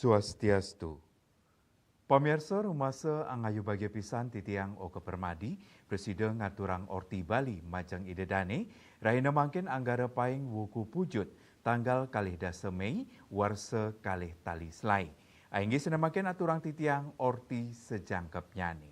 Swastiastu. Pamirsa rumasa angayu bagi pisan titiang Oke Permadi, Presiden ngaturang Orti Bali Majang Idedane, rahina mangkin anggara paing wuku pujut tanggal kalih dasa Mei warsa kalih tali selai. Ainggi senamakin aturang titiang Orti sejangkep nyani.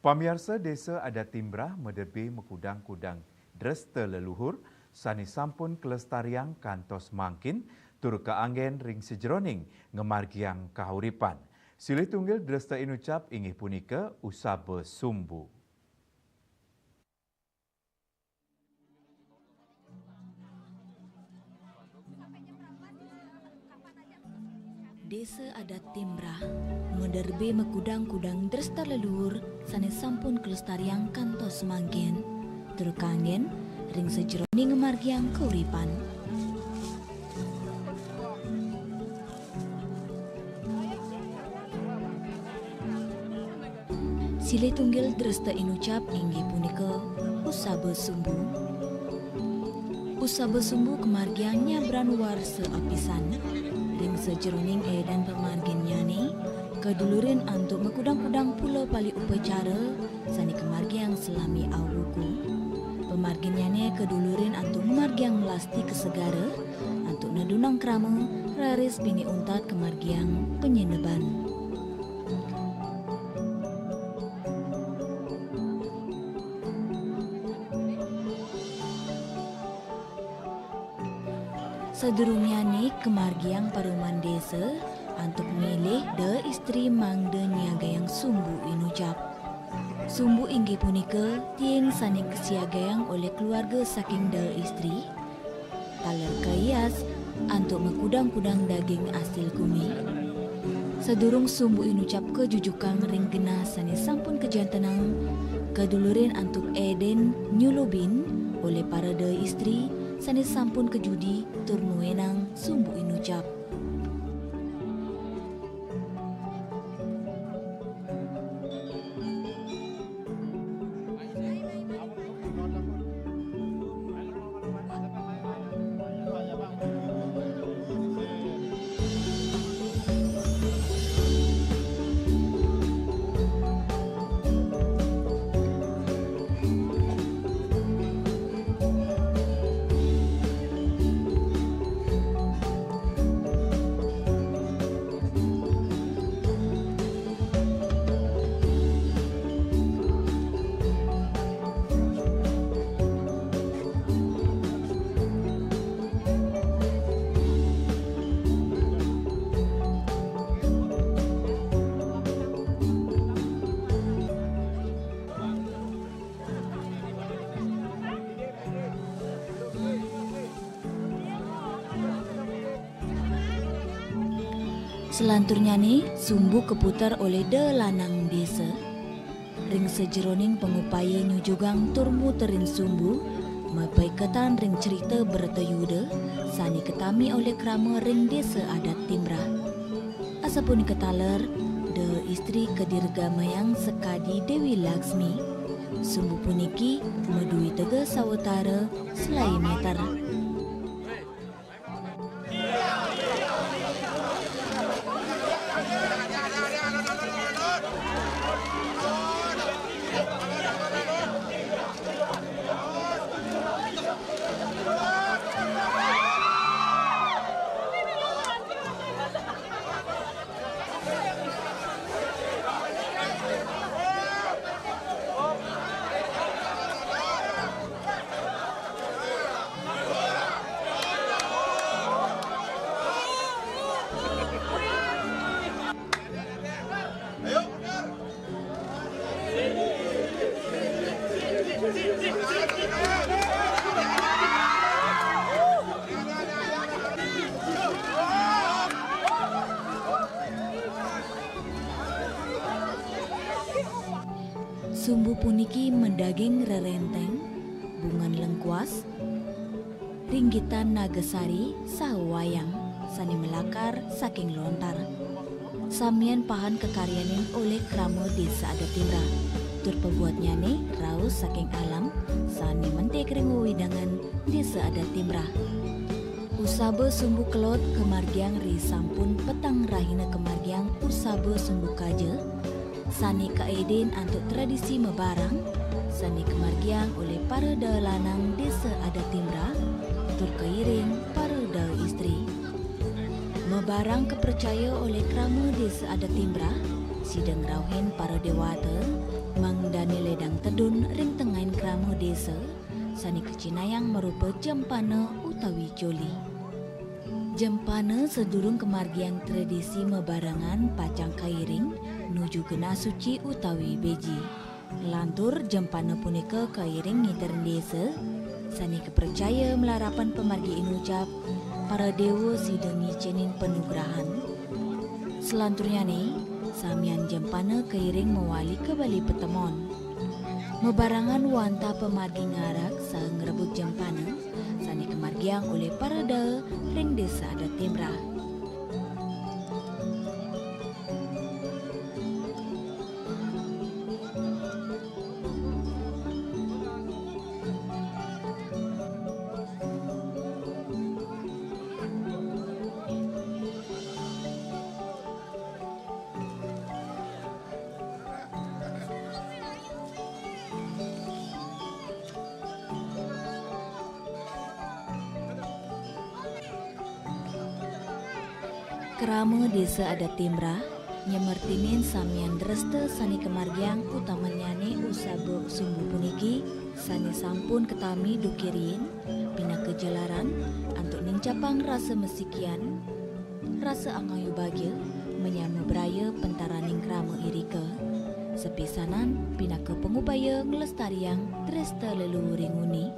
Pamirsa desa adat Timbrah mederbe mekudang-kudang dresta leluhur sani sampun kelestarian kantos mangkin tur keanggen ring sejeroning ngemargiang kahuripan. Silih tunggil dresta inucap inggih punika Usabe Sumbu. Desa adat Timbrah mederbe mekudang-kudang dresta leluhur sane sampun kelestarian kantos mangkin tur kangen ring sejeroning ngemargiang kauripan. Silih tunggil dresta inucap inggih punika Usabe Sumbu. Usabe Sumbu kemargiannya branwar seapisan ring sejeroning edan pemarginnya ni kedulurin antuk mekudang-kudang pulau pali upacara sani kemargiang selami awuku. Pemarginnya ni kedulurin antuk memargiang melasti kesegara antuk nadunang krama raris bini untat kemargiang penyeneban. Sedurungnya ni kemargiang paruman desa antuk milih de istri mangde niaga yang sumbu inucap. Sumbu inggih punika tieng saning kesiagayang oleh keluarga saking de istri. Taler kayas antuk mekudang-kudang daging asil kumi. Sedurung sumbu inucap kejujukan ring genah sani sampun kejantenang kedulurin antuk eden nyulubin oleh para de istri sani sampun kejudi tur nuenang sumbu inucap. Selanturnya ni sumbu keputar oleh de lanang desa. Ring sejeroning pengupaya nyujugang turmu terin sumbu mapai ketan ring cerita bertayuda sani ketami oleh krama ring desa adat Timbrah. Asapun ketaler de istri kedirgamayang sekadi Dewi Laksmi. Sumbu puniki medui tega sawetara selai meter. Sumbu puniki mendaging rerenteng, bungan lengkuas, ringgitan nagasari sahwayang, sani melakar saking lontar. Samian pahan kekaryanin oleh krama desa adat Timbrah. tur pebuatnya nih raus saking alam sani mente kering widangan desa adat Timrah. Usabe sumbu kelot kemargiang ri sampun petang rahina kemargiang usabe sumbu kaje sani kaedin antuk tradisi mebarang sani kemargiang oleh para dalanang desa adat Timrah tur keiring para da istri. Mebarang kepercaya oleh krama desa adat Timrah sidang rauhen para dewata mangdani ledang tedun ring tengain krama desa sani kecinayang merupa jempana utawi joli. Jempana sedurung kemargian tradisi mebarangan pacang kairing nuju gena suci utawi beji. Lantur jempana punika kairing ngiter desa sani kepercaya melarapan pemargi inucap para dewa sidang ngicenin penugrahan. Selanturnya nih samian jempana kairing mewali ke bali petemon. Mebarangan wanta pemargi ngarak sang ngerebut jempana sani kemargiang oleh para da ring desa adat Timrah. Kerama desa adat Timrah nyemertinin samian dreste sani kemargiang utamanya ni usabe sumbu puniki sani sampun ketami dukirin pina kejalaran antuk nincapang rasa mesikian rasa angayu bagya menyamu beraya pentaraning kerama irika sepisanan pina ke pengupaya ngelestariang dreste leluhuring uni.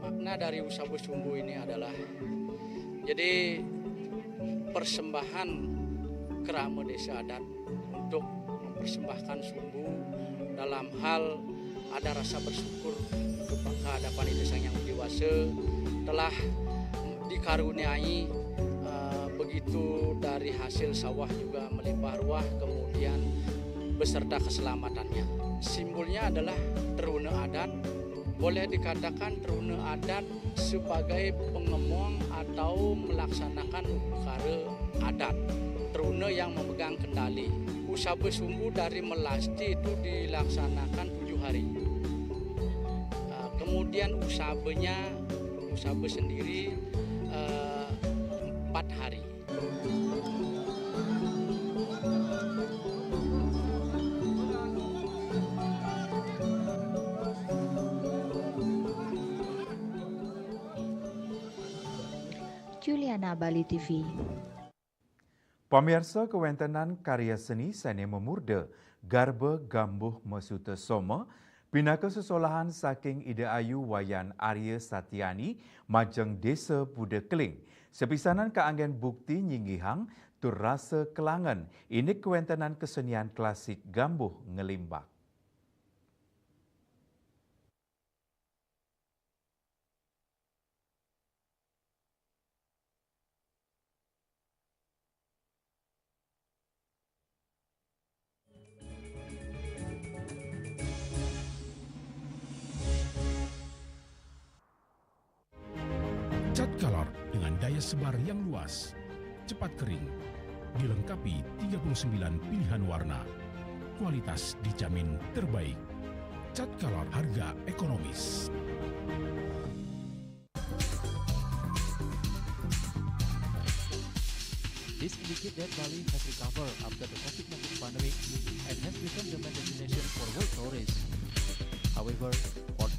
Makna dari usabe sumbu ini adalah jadi persembahan kerama desa adat untuk mempersembahkan sumbu dalam hal ada rasa bersyukur kepada Panitia Sang Yang Dewasa telah dikaruniai begitu dari hasil sawah juga melimpah ruah kemudian beserta keselamatannya. Simbolnya adalah teruna adat. Boleh dikatakan teruna adat sebagai pengemong atau melaksanakan upacara adat. Teruna yang memegang kendali. Usabe sumbu dari melasti itu dilaksanakan 7 hari. Kemudian usabe sendiri 4 hari. Juliana, Bali TV. Pamirsa kewentenan karya seni seni memurde garba gambuh mesuta soma pinaka sesolahan saking ide ayu wayan Arya Satyani majeng desa Buda Keling. Sepisanan keanggen bukti nyinggihang tur rasa kelangan ini kewentenan kesenian klasik gambuh ngelimbak. Cat color dengan daya sebar yang luas, cepat kering, dilengkapi 39 pilihan warna. Kualitas dijamin terbaik. Cat color harga ekonomis. This indicate that Bali has recovered after the COVID-19 pandemic and has become the main destination for world tourists. However,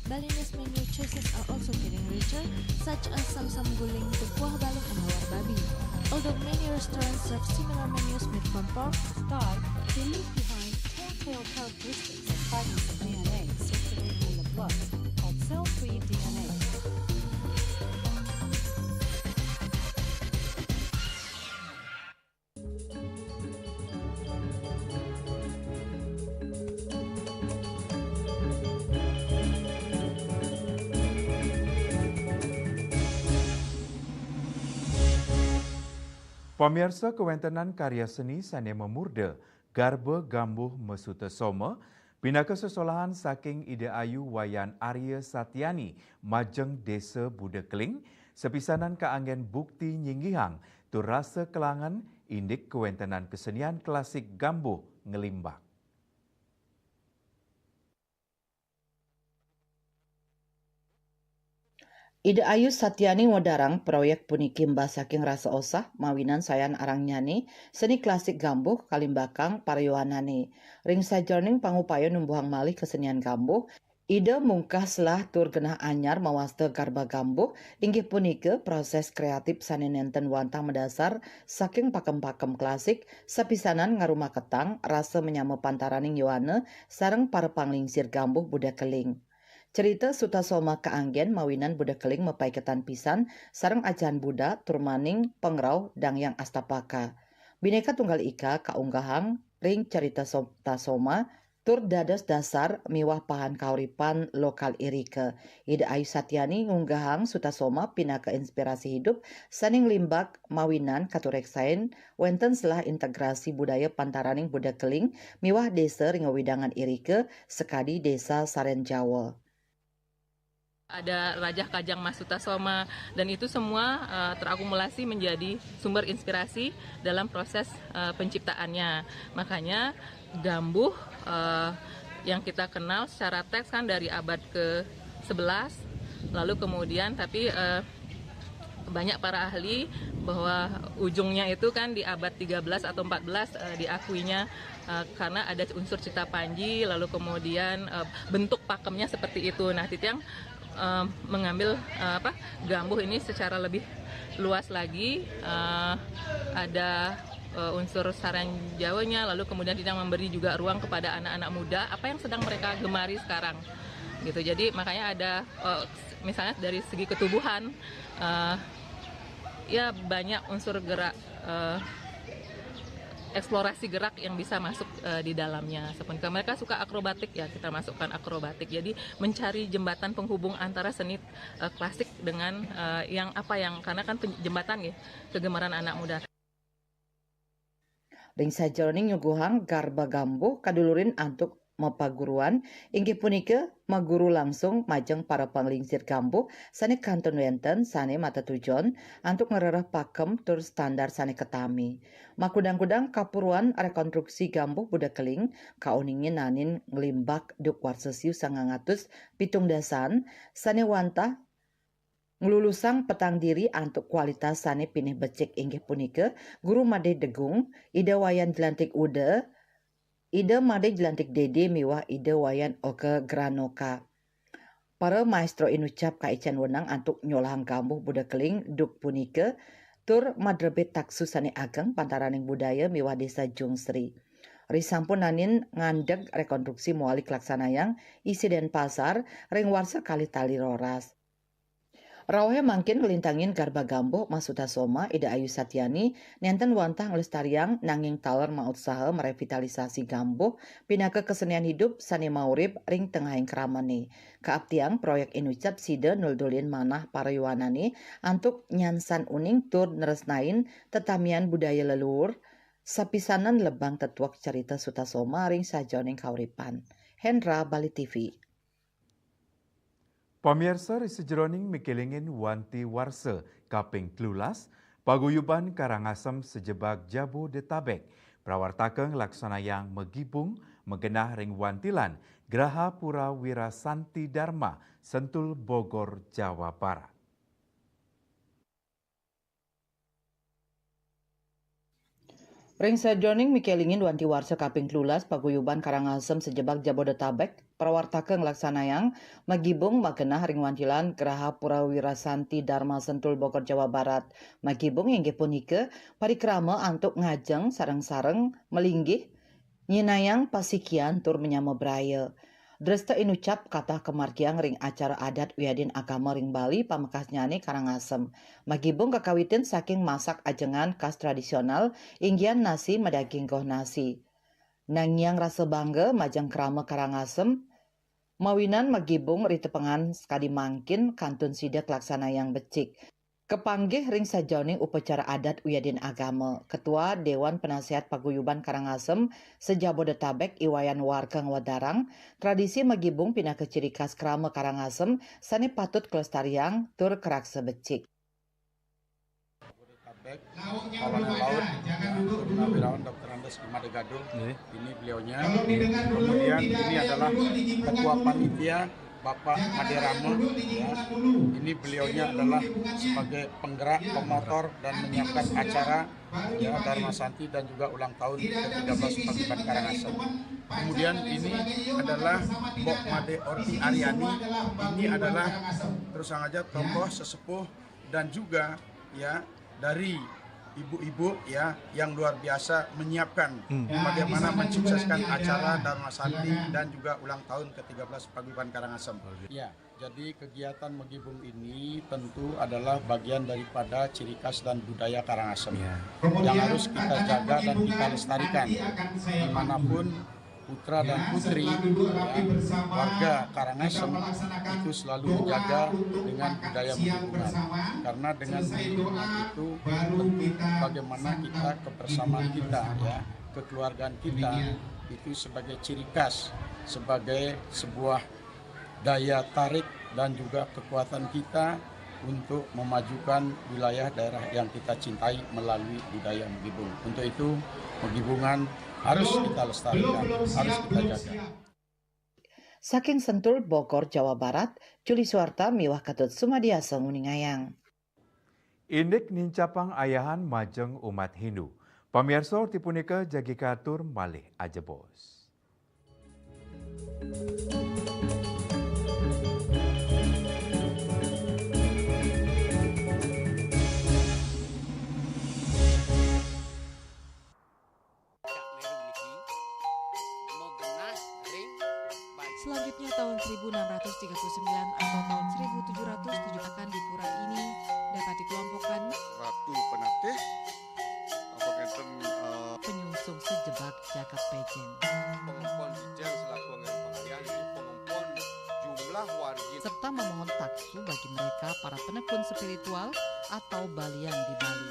Balinese menu choices are also getting richer, such as Sam-Sam Guling, Tepuah Balung, and Hawar Babi. Although many restaurants serve similar menus made from pork, Start, they leave behind telltale characteristics of fragments of DNA circulating in the blood, called cell-free DNA. Pamirsa kewentenan karya seni seni memurde garba gambuh mesuta soma pinaka sesolahan saking ide ayu wayan Arya Satyani majeng desa Buda Keling sepisanan keanggen bukti nyinggihang tu rasa kelangan indik kewentenan kesenian klasik gambuh ngelimbak. Ide Ayu Satyani wadarang proyek puniki mbah saking rasa osah mawinan sayan arang nyani seni klasik gambuh kalimbakang parioanane. Ring sajroning pangupaya numbuhang malih kesenian gambuh, ide mungkaslah tur genah anyar mawaste garba gambuh inggih punika proses kreatif saninenten wantang mendasar saking pakem-pakem klasik sapisanan ngarumah ketang rasa menyama pantaraning Yohane sareng para panglingsir gambuh Buda Keling. Cerita Sutasoma keanggen mawinan Buda Keling mepai ketan pisan sareng ajan Buddha turmaning pengrau dang yang astapaka. Bineka Tunggal Ika kaunggahang ring cerita Sutasoma tur dados dasar miwah pahan kauripan lokal irike. Ide Ayu Satyani ngunggahang Sutasoma pinaka inspirasi hidup saning limbak mawinan katureksain wenten selah integrasi budaya pantaraning Buda Keling miwah desa ringawidangan irike sekadi desa Saren Jawa. Ada Rajah Kajang Mas Sutasoma dan itu semua terakumulasi menjadi sumber inspirasi dalam proses penciptaannya. Makanya gambuh yang kita kenal secara teks kan dari abad ke-11 lalu kemudian tapi banyak para ahli bahwa ujungnya itu kan di abad 13 atau 14 diakuinya karena ada unsur Cita Panji lalu kemudian bentuk pakemnya seperti itu. Nah, Titiang mengambil gambuh ini secara lebih luas lagi, ada unsur saran Jawanya, lalu kemudian tidak memberi juga ruang kepada anak-anak muda apa yang sedang mereka gemari sekarang gitu. Jadi makanya ada misalnya dari segi ketubuhan ya banyak unsur gerak, eksplorasi gerak yang bisa masuk di dalamnya. Seperti mereka suka akrobatik ya, kita masukkan akrobatik. Jadi mencari jembatan penghubung antara seni klasik dengan yang karena kan jembatan ya kegemaran anak muda. Ring sajroning nyuguhang garba gambuh kadulurin antuk mepaguruan inggih punika maguru langsung majeng para panglingsir gambuh sane kanton wenten sane mata tujon antuk ngerereh pakem tur standar sane ketami. Makudang-kudang kapuruan rekonstruksi gambuh budak keling kauningin nanin ngelimbak duk warsesiu 970 dasan sane wantah nglulusang petang diri antuk kualitas sane pinih becik inggih punika guru Made Degung, Ida Wayan Jelantik Ude, Ida Made Jelantik Dede miwah Ida Wayan Oke Granoka. Para maestro inucap kaicen wenang antuk nyolahang gambuh budak keling duk punika tur madrebet taksu sane ageng pantaraning budaya miwah desa Jungsri. Risampun nanin ngandeg rekonstruksi mualik laksanayang isi Denpasar ring warsa kali tali roras. Rawahe mangkin ngelintangin garba gambuh Masuta Soma Ida Ayu Satyani nenten wantah ngelestariang nanging taler mausaha merevitalisasi gambuh pinaka kesenian hidup sani maurib ring tengahing keramane. Kaaptiang proyek inucap sida nuldulin manah parayuanane antuk nyansan uning tur neresnain tetamian budaya leluhur sapisanan lebang tetuak cerita Sutasoma ring sajoning kauripan. Hendra, Bali TV. Pamirsa sejroning mikelingin wanti warse kaping 13 paguyuban Karangasem sejebak Jabodetabek prawartakeun laksanayang megibung megenah ring wantilan Graha Pura Wira Santi Dharma Sentul Bogor Jawa Barat. Ring sajoning mikelingin wanti warsa kaping 13 paguyuban Karangasem sejebak Jabodetabek prawartakeun laksanayang magibung magenah ring wantilan Graha Pura Wira Santi Dharma Sentul Bogor Jawa Barat. Magibung inggih punika parikrama antuk ngajeng sareng-sareng melinggih nyinayang pasikian tur menyama braya. Dresta inucap kata kemargiang ring acara adat wiadin agama ring Bali pamekasnyane Karangasem. Magibung kakawitin saking masak ajengan khas tradisional inggian nasi medaging goh nasi. Nangyang rasa bangga majang krama Karangasem mawinan magibung ritepengan sekadi mangkin kantun sidak laksana yang becik. Kepanggih ring sajoning upacara adat wiadin agama. Ketua Dewan Penasihat Paguyuban Karangasem sejabodetabek Iwayan Warga Wadarang, tradisi magibung pinaka ciri khas krama Karangasem sane patut kelestariang tur kerak sebecik. Kawanan laut Purnawirawan Dr. Andes Imade Gaduh, ini beliaunya. Kemudian ini adalah Ketua Panitia Bapak Made Rama, ya. Ini beliaunya adalah sebagai penggerak, pemotor dan menyiapkan acara ya Dharma Santi dan juga ulang tahun ke-13 Paguyuban Karangasem. Kemudian ini adalah Mbok Made Orti Aryani, ini adalah terus saja tokoh sesepuh dan juga ya dari ibu-ibu ya yang luar biasa menyiapkan bagaimana mensukseskan acara Dharma Santi dan juga ulang tahun ke-13 Paguyuban Karangasem. Ya, jadi kegiatan megibung ini tentu adalah bagian daripada ciri khas dan budaya Karangasem yang harus kita jaga dan kita lestarikan dimanapun putra dan putri ya, warga Karangasem itu selalu menjaga dengan budaya megibungan. Karena dengan megibungan itu tentu bagaimana kita kebersamaan kita ya, kekeluargaan kita itu sebagai ciri khas, sebagai sebuah daya tarik dan juga kekuatan kita untuk memajukan wilayah daerah yang kita cintai melalui budaya megibung. Untuk itu megibungan harus kita lestarikan, harus kita jaga. Saking Sentul Bogor Jawa Barat, Juli Suarta miwah katut sumadiasa nguningayang. Indik nincapang ayahan majeng umat Hindu. Pamirsa tipunika jagi katur malih aja bos. Selanjutnya tahun 1639 atau tahun 1707 akan di pura ini dapat dikelompokkan Ratu Penatih penyungsung sejebak Jagat Pejen. Pengumpul Ijen selaku anggaran pengalian di pengumpul jumlah wargi serta memohon taksu bagi mereka para penekun spiritual atau balian di Bali.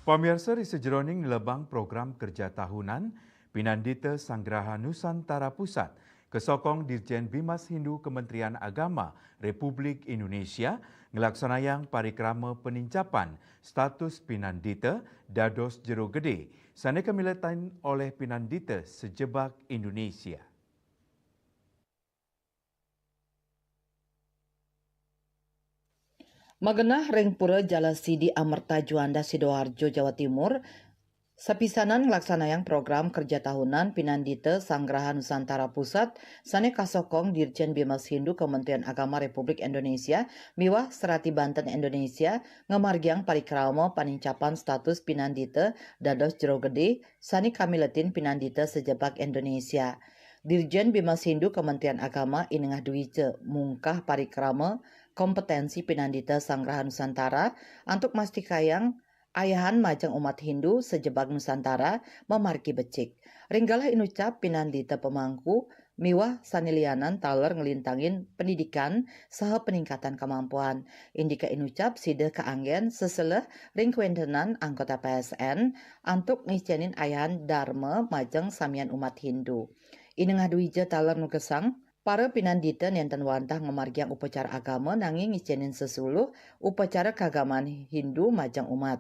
Pamirsa di sejroning lebang program kerja tahunan Pinandita Sanggraha Nusantara Pusat kesokong Dirjen Bimas Hindu Kementerian Agama Republik Indonesia ngelaksanayang parikrama penincapan status Pinandita dados jero gede sane kemiletan oleh Pinandita sejebak Indonesia. Magenah ring pura Jala Sidi Amerta Juanda Sidoarjo Jawa Timur sapisanan ngelaksanayang program kerja tahunan Pinandita Sanggraha Nusantara Pusat sane kasokong Dirjen Bimas Hindu Kementerian Agama Republik Indonesia miwah Serati Banten Indonesia ngemargiang parikrama panincapan status Pinandita dados jero gede sane kamiletin Pinandita sejebak Indonesia. Dirjen Bimas Hindu Kementerian Agama inengah duice mungkah parikrama kompetensi Pinandita Sanggraha Nusantara untuk mastikayang ayahan majang umat Hindu sejebak Nusantara memarki becik. Ringgalah inucap Pinandita pemangku miwah sanilianan taler ngelintangin pendidikan saha peningkatan kemampuan. Indika inucap sida keanggen seseleh ring kuentenan anggota PSN untuk ngicenin ayahan dharma majang samian umat Hindu. Inengah duija taler nukesang para Pinandita nenten wantah ngemargiang upacara agama nanging ngicenin sesuluh upacara keagamaan Hindu majang umat.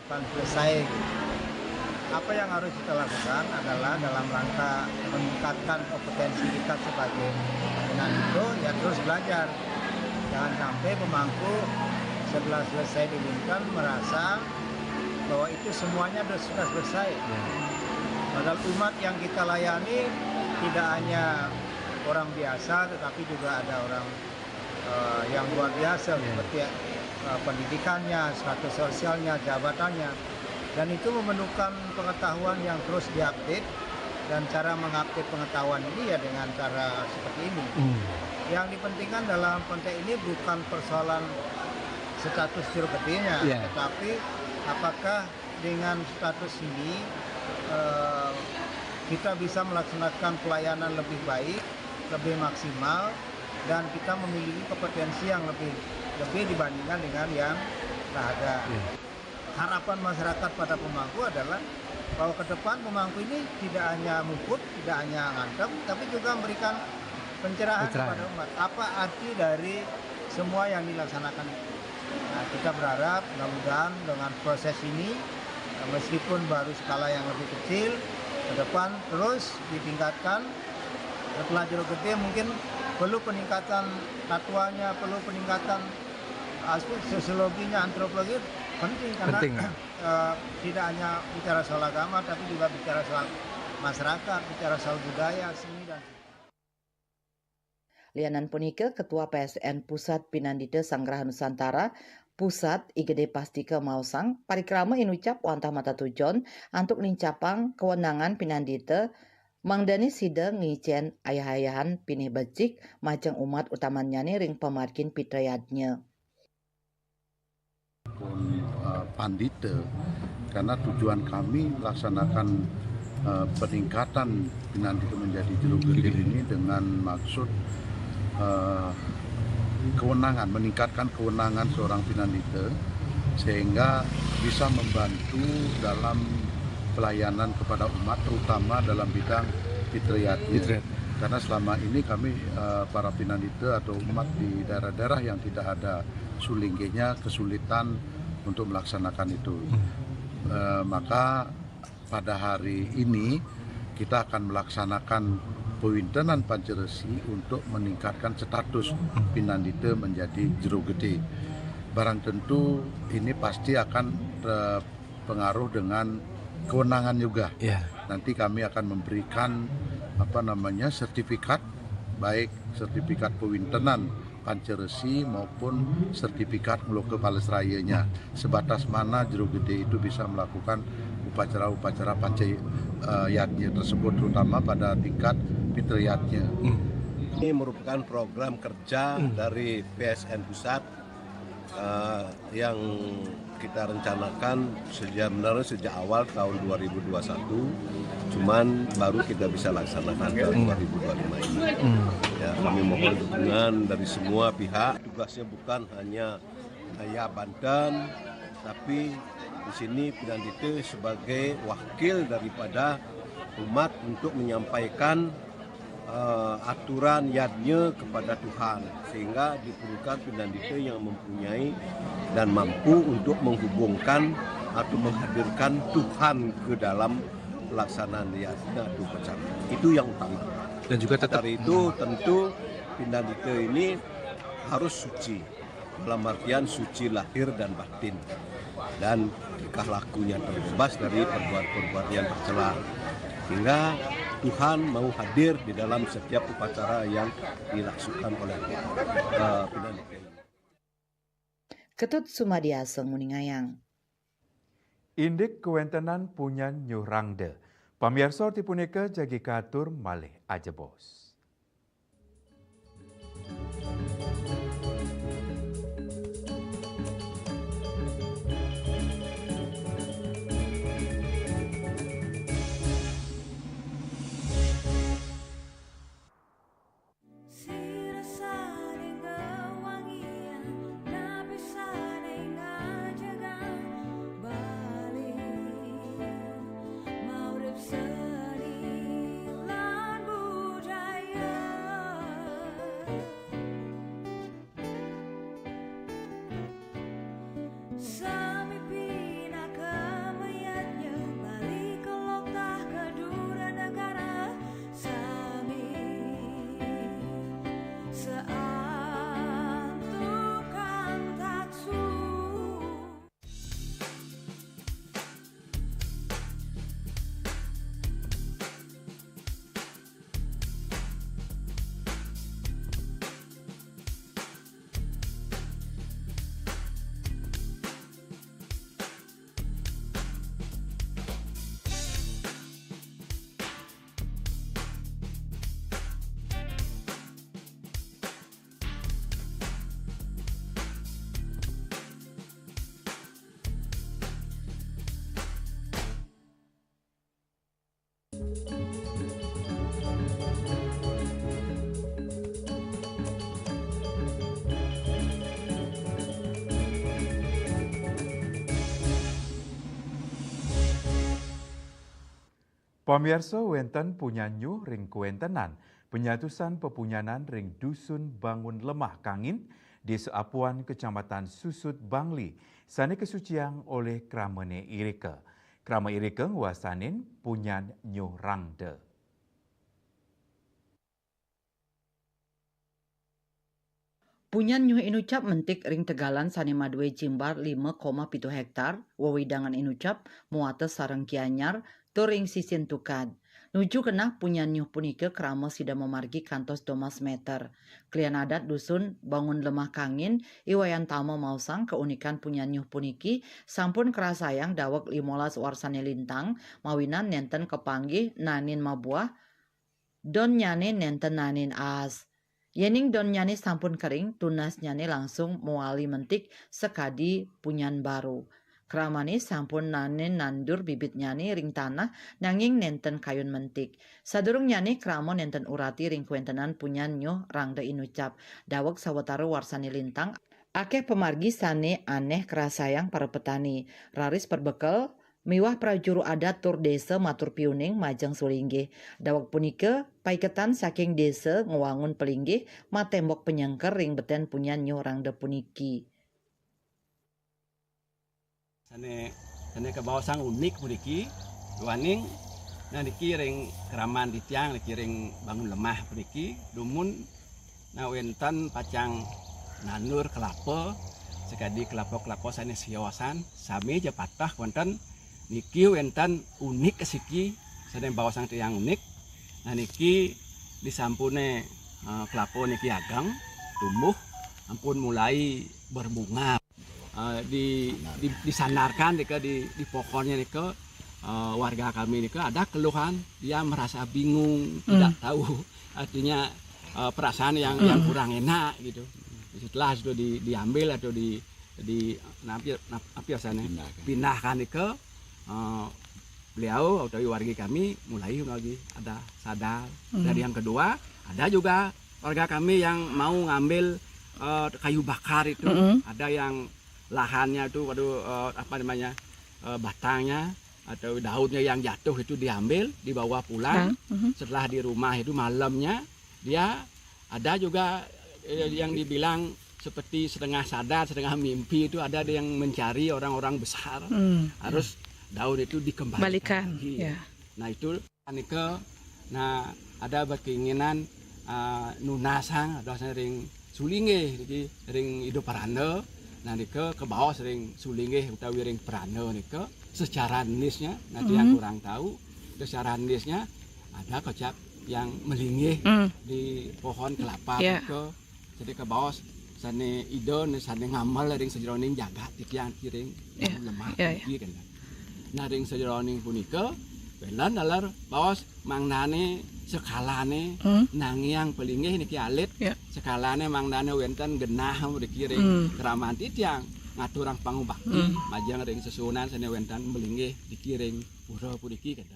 Selesai. Apa yang harus kita lakukan adalah dalam rangka meningkatkan kompetensi kita sebagai Pinandita ya terus belajar. Jangan sampai pemangku setelah selesai didikan merasa bahwa itu semuanya sudah selesai. Padahal umat yang kita layani tidak hanya orang biasa, tetapi juga ada orang yang luar biasa seperti pendidikannya, status sosialnya, jabatannya, dan itu memerlukan pengetahuan yang terus diupdate. Dan cara mengupdate pengetahuan ini ya dengan cara seperti ini. Yang dipentingkan dalam konteks ini bukan persoalan status jero gedenya, tetapi apakah dengan status ini kita bisa melaksanakan pelayanan lebih baik, lebih maksimal, dan kita memiliki kompetensi yang lebih dibandingkan dengan yang ada. Harapan masyarakat pada pemangku adalah bahwa ke depan pemangku ini tidak hanya mukut, tidak hanya ngantem, tapi juga memberikan pencerahan kepada umat. Apa arti dari semua yang dilaksanakan itu? Nah, kita berharap mudah-mudahan dengan proses ini meskipun baru skala yang lebih kecil, ke depan terus ditingkatkan. Setelah jero gede mungkin perlu peningkatan tatuanya, perlu peningkatan aspek sosiologinya, antropologi penting karena tidak hanya bicara soal agama, tapi juga bicara soal masyarakat, bicara soal budaya, seni dan Lianan punike Ketua PSN Pusat Pinandita Sanggraha Nusantara Pusat IGD Pastika Mausang parikrama inucap wantah mata tujon untuk nincapang kewenangan Pinandita mangdani sida ngicen ayah-ayahan pinih becik majang umat utamanya nih ring pemarkin pitrayadnya. Pandita karena tujuan kami melaksanakan peningkatan Pinandita menjadi jero gede ini dengan maksud kewenangan, meningkatkan kewenangan seorang Pinandita sehingga bisa membantu dalam pelayanan kepada umat terutama dalam bidang fitriyatnya. Karena selama ini kami para Pinandita atau umat di daerah-daerah yang tidak ada sulinggenya kesulitan untuk melaksanakan itu. Maka pada hari ini kita akan melaksanakan pewintenan panceresi untuk meningkatkan status Pinandita menjadi jero gede. Barang tentu ini pasti akan pengaruh dengan kewenangan juga. Nanti kami akan memberikan sertifikat, baik sertifikat pewintenan panceresi maupun sertifikat ngeloke palesrayanya. Sebatas mana jero gede itu bisa melakukan upacara-upacara pancayatnya tersebut terutama pada tingkat fitriyatnya. Ini merupakan program kerja dari PSN Pusat yang kita rencanakan sejak awal tahun 2021, cuman baru kita bisa laksanakan tahun 2025 ini. Ya, kami mohon dukungan dari semua pihak. Tugasnya bukan hanya ya Banten, tapi di sini Pinandite sebagai wakil daripada umat untuk menyampaikan aturan yadnya kepada Tuhan, sehingga diperlukan Pinandite yang mempunyai dan mampu untuk menghubungkan atau menghadirkan Tuhan ke dalam pelaksanaan yadnya atau upacara. Itu yang utama. Dan juga tetap dari itu tentu Pinandite ini harus suci, dalam artian suci lahir dan batin, dan tingkah lakunya terbebas dari perbuatan-perbuatan yang tercela, sehingga Tuhan mau hadir di dalam setiap upacara yang dilaksanakan oleh Pinandite. Ketut Sumadiaseng Muningayang. Indik kewentenan punyan nyurangde. Pamirsa tipunika jagi katur malih aja bos. Pamirsa wenten punyanyu ring kuwentenan, penyatusan pepunyanan ring dusun bangun lemah kangin di Seapuan Kecamatan Susut Bangli, sane kesuciang oleh Kramene Irike. Krama Irike wasanin punyan nyuh rangde. Punyan nyuh inucap mentik ring Tegalan sane madue jimbar 5,7 hektar, wewidangan inucap muates sareng Kianyar, turing sisin tukad. Nuju kena punyan nyuh punike krama sida memargi kantos 2 meter. Klian adat dusun bangun lemah kangin, iwayan tamo mausang keunikan punyan nyuh puniki, sampun kerasayang dawek 15 warsane lintang, mawinan nenten kepanggih nanin mabuah, don nyane nenten nanin as. Yening don nyane sampun kering, tunas nyane langsung muali mentik sekadi punyan baru. Kramani sampun nanen nandur bibit nyane ring tanah nanging nenten kayun mentik. Sadurung nyane krama nenten urati ring kuentenan punyan nyuh rangde inucap. Dawek sawetara warsani lintang, akeh pemargi sane aneh kerasayang para petani. Raris perbekel, miwah prajuru adat tur desa matur piuning majeng sulinggih. Dawek punike paiketan saking desa ngewangun pelinggih matembok penyengker ring beten punyan nyuh rangde puniki. Sane kabawasan unik puniki, waning nah niki ring keraman di tiang, niki ring bangun lemah puniki, dumun nah wentan pacang nanur kelapa, sekadi kelapa sane siawasan, sami je patah wonten niki wentan unik kesiki, sane bawasan tiang unik, nah niki disampune kelapa niki agang, tumbuh, ampun mulai berbunga. Disandarkan di pokoknya warga kami ada keluhan, dia merasa bingung, tidak tahu artinya perasaan yang kurang enak gitu. Setelah itu diambil atau pindahkan ke beliau atau warga kami mulai lagi ada sadar. Dan yang kedua ada juga warga kami yang mau ngambil kayu bakar itu, ada yang lahannya itu batangnya atau daunnya yang jatuh itu diambil, dibawa pulang. Setelah di rumah itu malamnya dia ada juga yang dibilang seperti setengah sadar, setengah mimpi, itu ada yang mencari orang-orang besar. Harus daun itu dikembalikan lagi. Ya. Nah itu nah ada berkeinginan nunasang, ada sering sulinge, jadi ring hidup parane. Nah ke bawah sering sulinge utawi ring parane nike. Secara nisnya, nanti yang kurang tahu, secara nisnya ada kocak yang melingih di pohon kelapa. Jadi ke bawah sane idon, sane ngamal ring sejeroning jagat yang kiring lemah kan. Nah ring sejeroning punika belan dalar bawas mangnane sekalane nangiang pelingih niki alit sekalane mangnane wenten genah mriki ring keraman titiang ngaturang pangubakti majang ring sesunan sane wenten melingih dikiring pura puniki kan.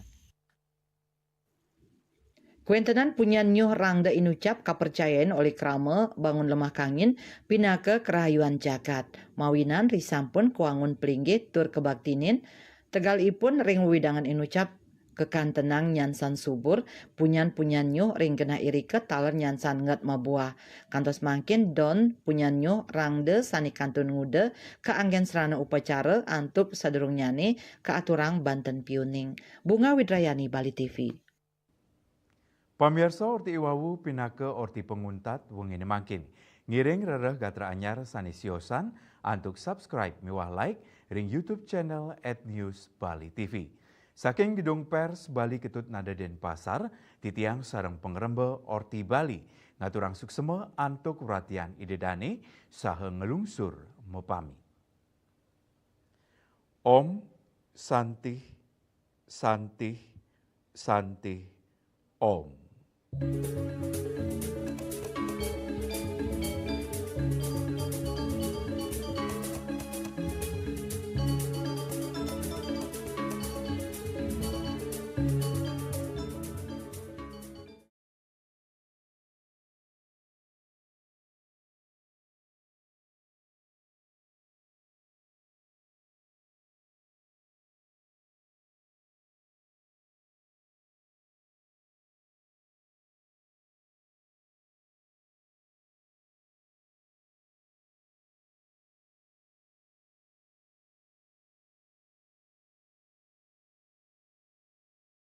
Kuentenan punya nyuh rangda inucap kapercayaan oleh krama bangun lemah kangin pinake kerahayuan jagat. Mawinan risampun kuangun pelinggih tur kebaktinin tegalipun ring widangan inucap kekantenang nyansan subur punyan nyuh ring genah irike taler nyansan nget mabuah. Kantos mangkin don punyan nyuh rangde sani kantun ngude ke anggen serana upacara antup sadurung nyane ke aturang Banten Piuning. Bunga Widrayani, Bali TV. Pamirsa orti iwawu pinake orti penguntat wengine mangkin. Ngiring rereh gatra anyar sanisiosan antuk subscribe miwah like ring YouTube channel @newsbali.tv. Saking gedung pers Bali Ketut Nada Denpasar, titiang sareng pengrembe orti Bali, ngaturang suksema antuk ratian idedane saha ngelungsur mepami. Om Santih Santih Santih Om.